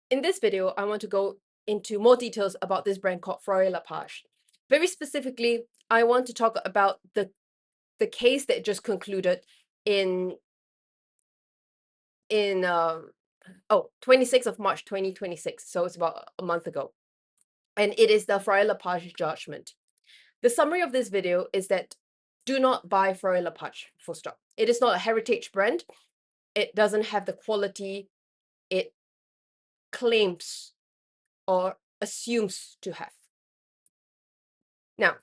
In this video, I want to go into more details about this brand called Fauré Le Page. Very specifically, I want to talk about the case that just concluded in 26th of March 2026, so it's about a month ago. And it is the Fauré Le Page judgment. The summary of this video is that do not buy Fauré Le Page, full stop. It is not a heritage brand. It doesn't have the quality it claims or assumes to have. Now,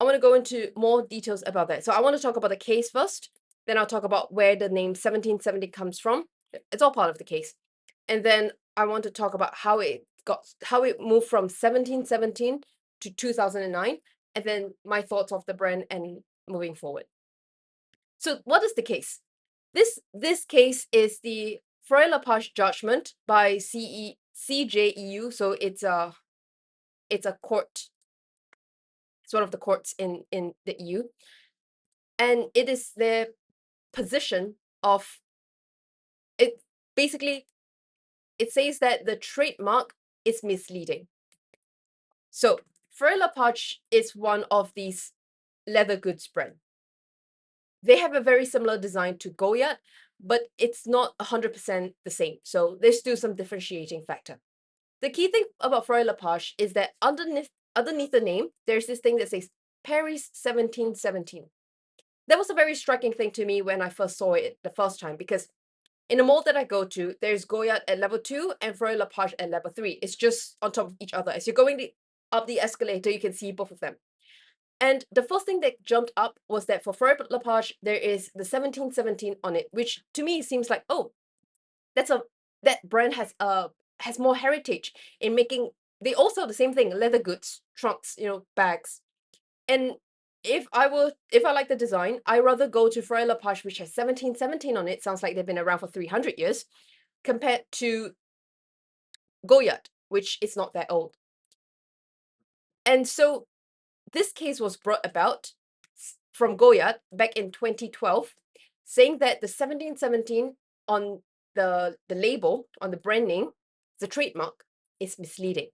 I want to go into more details about that. So I want to talk about the case first, then I'll talk about where the name 1770 comes from. It's all part of the case. And then I want to talk about how it moved from 1717 to 2009, and then my thoughts of the brand and moving forward. So what is the case? This case is the Fauré Le Page judgment by CJEU. So it's a court. It's one of the courts in the EU. And it is their position of it. Basically, it says that the trademark is misleading. So Fauré Le Page is one of these leather goods brands. They have a very similar design to Goyard, but it's not 100% the same. So there's still some differentiating factor. The key thing about Fauré Le Page is that underneath the name, there's this thing that says Paris 1717. That was a very striking thing to me when I first saw it the first time, because in the mall that I go to, there's Goyard at level 2 and Fauré Le Page at level 3. It's just on top of each other. As you're going up the escalator, you can see both of them. And the first thing that jumped up was that for Fauré Le Page, there is the 1717 on it, which to me seems like, oh, that brand has more heritage in making. They also the same thing, leather goods, trunks, bags. And if I like the design, I rather go to Fauré Le Page, which has 1717 on it. Sounds like they've been around for 300 years, compared to Goyard, which is not that old. And so this case was brought about from Goyard back in 2012, saying that the 1717 on the label, on the brand name, the trademark, is misleading.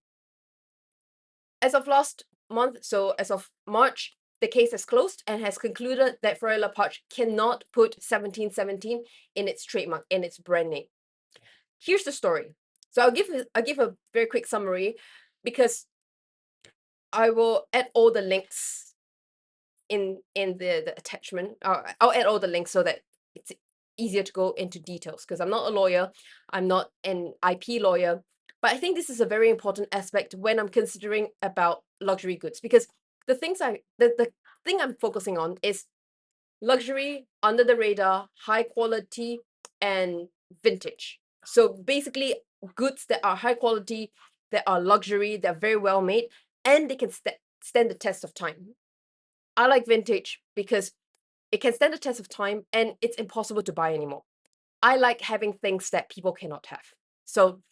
As of last month, so as of March, the case has closed and has concluded that Fauré Le Page cannot put 1717 in its trademark, in its brand name. Here's the story. So I'll give a very quick summary, because I will add all the links in the attachment. I'll add all the links so that it's easier to go into details, because I'm not a lawyer, I'm not an IP lawyer, but I think this is a very important aspect when I'm considering about luxury goods, because the thing I'm focusing on is luxury, under the radar, high quality, and vintage. So basically, goods that are high quality, that are luxury, they're very well made, and they can stand the test of time. I like vintage because it can stand the test of time and it's impossible to buy anymore. I like having things that people cannot have. So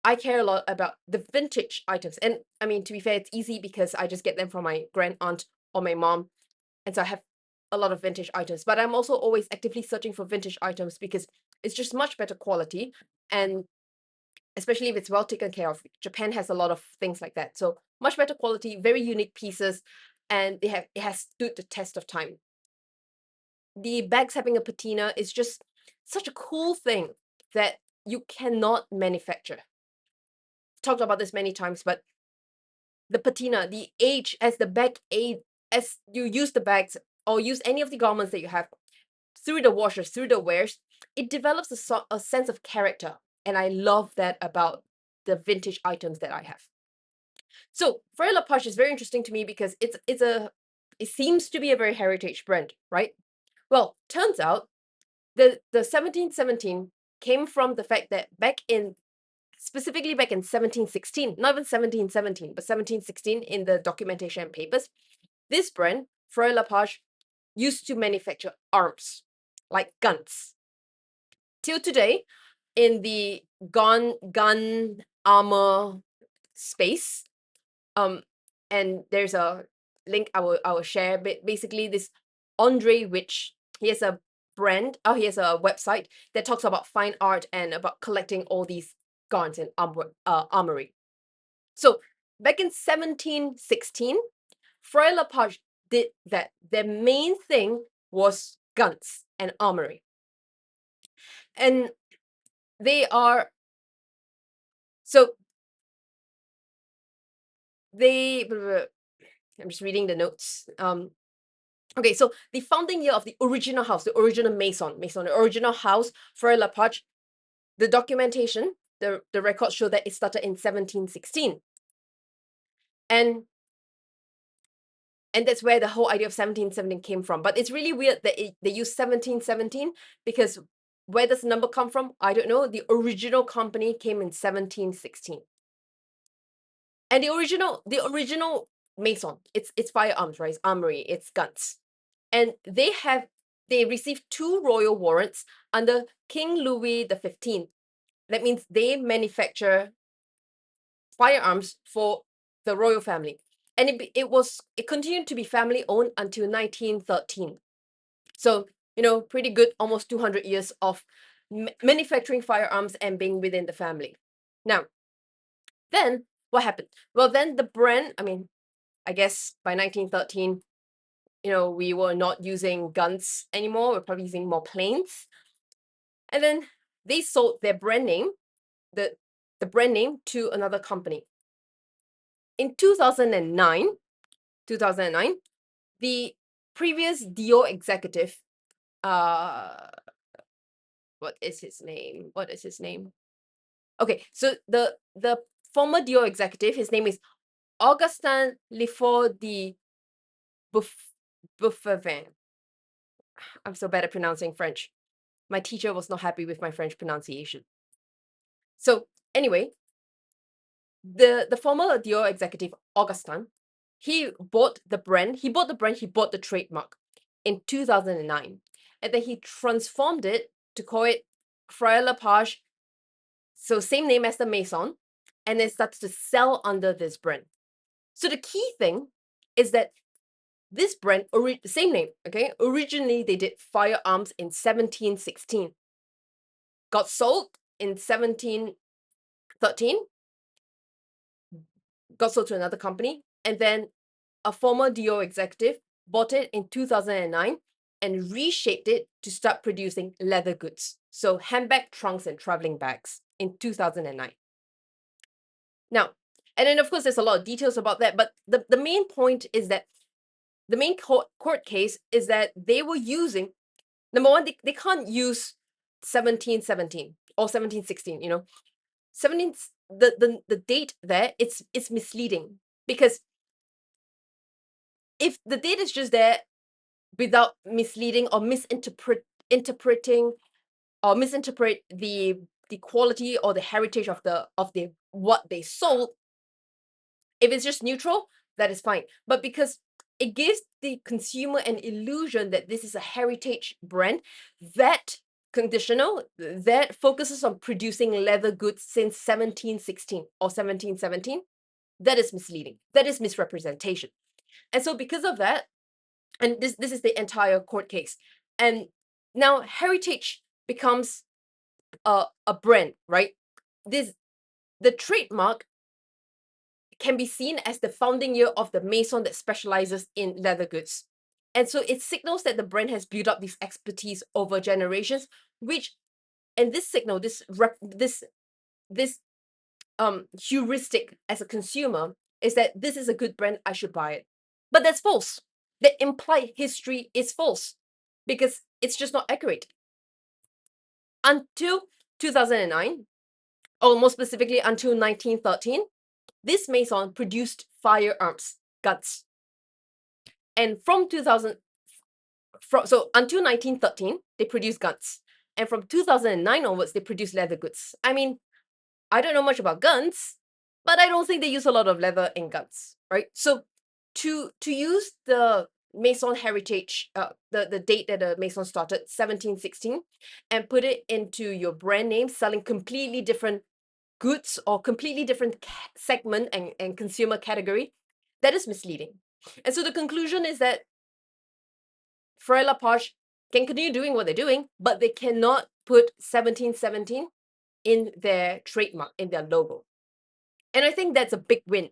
I care a lot about the vintage items. And I mean, to be fair, it's easy because I just get them from my grand aunt or my mom. And so I have a lot of vintage items. But I'm also always actively searching for vintage items because it's just much better quality. And especially if it's well taken care of. Japan has a lot of things like that. So much better quality, very unique pieces, and it has stood the test of time. The bags having a patina is just such a cool thing that you cannot manufacture. Talked about this many times, but the patina, the age, as the bag age, as you use the bags or use any of the garments that you have through the washers, through the wears, it develops a sense of character. And I love that about the vintage items that I have. So Fauré Le Page is very interesting to me because it seems to be a very heritage brand, right? Well, turns out the 1717 came from the fact that specifically back in 1716, not even 1717, but 1716 in the documentation papers, this brand, Fauré Le Page, used to manufacture arms, like guns. Till today, in the gun armor space, and there's a link I will share. But basically, this Andre Rich, he has a brand. He has a website that talks about fine art and about collecting all these guns and armory. So back in 1716, Fauré Le Page did that. Their main thing was guns and armory. And they are, so they, I'm just reading the notes. Okay, so the founding year of the original house, the original the original house, Fauré Le Page, the documentation, the records show that it started in 1716. And that's where the whole idea of 1717 came from. But it's really weird that they use 1717 because where does the number come from? I don't know. The original company came in 1716. And the original Maison, it's firearms, right? It's armory, it's guns. And they received 2 royal warrants under King Louis XV. That means they manufacture firearms for the royal family. And it continued to be family owned until 1913. So, pretty good, almost 200 years of manufacturing firearms and being within the family. Now, then what happened? Well, then the brand, I guess by 1913, we were not using guns anymore. We're probably using more planes. And then they sold their brand name, the brand name, to another company. In 2009, the previous Dior executive, what is his name? Okay, so the former Dior executive, his name is Augustin Lefort de Bouffevin. I'm so bad at pronouncing French. My teacher was not happy with my French pronunciation. So anyway, the former Dior executive, Augustin, he bought the trademark in 2009. And then he transformed it to call it Fauré Le Page, so same name as the Maison, and then started to sell under this brand. So the key thing is that this brand, same name, okay? Originally, they did firearms in 1716. Got sold in 1713. Got sold to another company. And then a former Dior executive bought it in 2009 and reshaped it to start producing leather goods. So handbag, trunks, and traveling bags in 2009. Now, and then of course, there's a lot of details about that, but the main point is that the main court case is that they were using, number one, they can't use 1717 or 1716, 17, the date there, it's misleading, because if the date is just there without misleading or interpreting or misinterpret the quality or the heritage of the what they sold, if it's just neutral, that is fine. But because it gives the consumer an illusion that this is a heritage brand that focuses on producing leather goods since 1716 or 1717, that is misleading. That is misrepresentation. And so because of that, and this is the entire court case, and now heritage becomes a brand, right? The trademark can be seen as the founding year of the Maison that specializes in leather goods. And so it signals that the brand has built up this expertise over generations, and this signal, this heuristic as a consumer, is that this is a good brand, I should buy it. But that's false. The implied history is false because it's just not accurate. Until 2009, or more specifically until 1913, this Maison produced firearms, guns. And so until 1913, they produced guns. And from 2009 onwards, they produced leather goods. I don't know much about guns, but I don't think they use a lot of leather in guns, right? So to use the Maison heritage, the date that the Maison started, 1716, and put it into your brand name, selling completely different goods or completely different segment and consumer category, that is misleading. And so the conclusion is that Fauré Le Page can continue doing what they're doing, but they cannot put 1717 in their trademark, in their logo. And I think that's a big win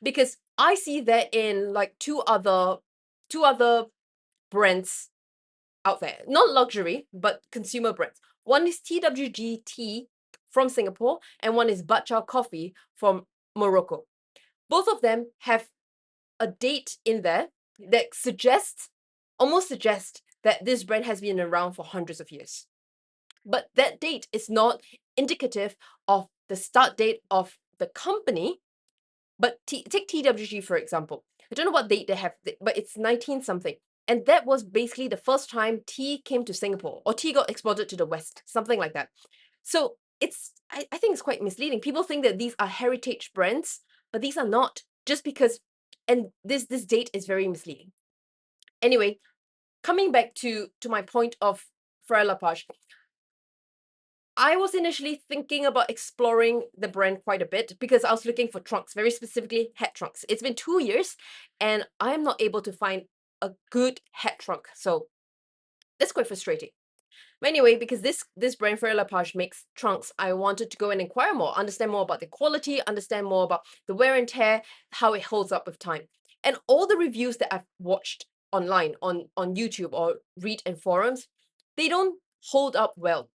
because I see that in like two other brands out there. Not luxury, but consumer brands. One is TWG Tea from Singapore and one is Batcha Coffee from Morocco. Both of them have a date in there that almost suggests that this brand has been around for hundreds of years. But that date is not indicative of the start date of the company. But take TWG, for example. I don't know what date they have, but it's 19 something. And that was basically the first time tea came to Singapore or tea got exported to the West, something like that. So I think it's quite misleading. People think that these are heritage brands, but these are not, just because, and this date is very misleading. Anyway, coming back to my point of Fauré Le Page, I was initially thinking about exploring the brand quite a bit because I was looking for trunks, very specifically hat trunks. It's been 2 years and I am not able to find a good hat trunk. So that's quite frustrating. But anyway, because this brand Fauré Le Page makes trunks, I wanted to go and inquire more, understand more about the quality, understand more about the wear and tear, how it holds up with time. And all the reviews that I've watched online on YouTube or read in forums, they don't hold up well.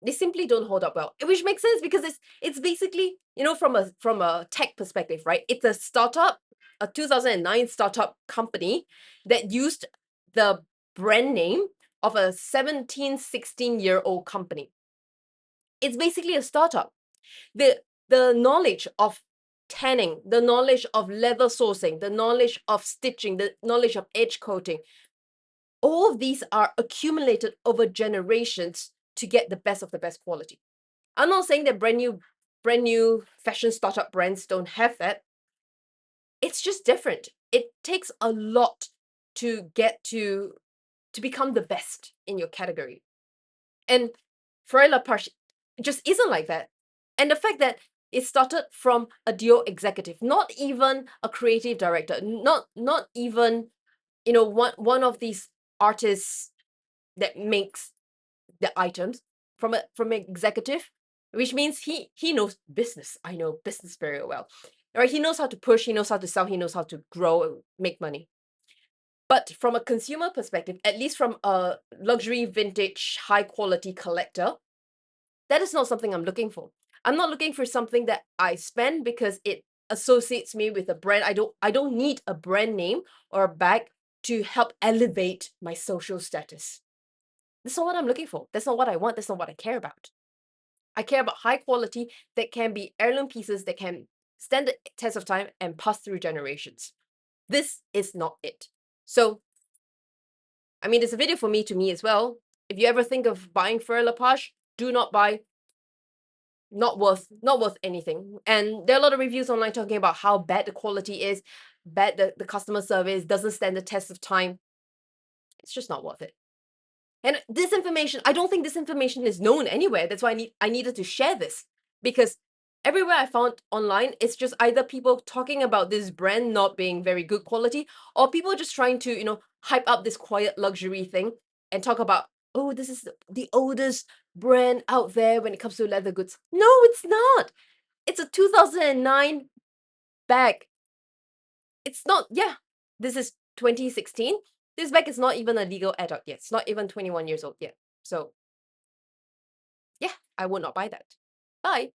They simply don't hold up well, which makes sense because it's basically, from a tech perspective, right? It's a startup, a 2009 startup company that used the brand name of a 17, 16-year-old company. It's basically a startup. The knowledge of tanning, the knowledge of leather sourcing, the knowledge of stitching, the knowledge of edge coating, all of these are accumulated over generations to get the best of the best quality. I'm not saying that brand new fashion startup brands don't have that. It's just different. It takes a lot to get to become the best in your category. And Fauré Le Page just isn't like that. And the fact that it started from a duo executive, not even a creative director, not even one of these artists that makes the items, from an executive, which means he knows business. I know business very well. Right? He knows how to push, he knows how to sell, he knows how to grow and make money. But from a consumer perspective, at least from a luxury, vintage, high quality collector, that is not something I'm looking for. I'm not looking for something that I spend because it associates me with a brand. I don't need a brand name or a bag to help elevate my social status. That's not what I'm looking for. That's not what I want. That's not what I care about. I care about high quality that can be heirloom pieces that can stand the test of time and pass through generations. This is not it. So, I mean, there's a video for me to me as well. If you ever think of buying Fauré Le Page, do not buy. Not worth anything. And there are a lot of reviews online talking about how bad the quality is, bad the customer service, doesn't stand the test of time. It's just not worth it. And this information, I don't think this information is known anywhere. That's why I needed to share this, because everywhere I found online, it's just either people talking about this brand not being very good quality, or people just trying to, hype up this quiet luxury thing and talk about, oh, this is the oldest brand out there when it comes to leather goods. No, it's not. It's a 2009 bag. It's not, yeah, this is 2016. This bag is not even a legal adult yet. It's not even 21 years old yet. So, yeah, I would not buy that. Bye.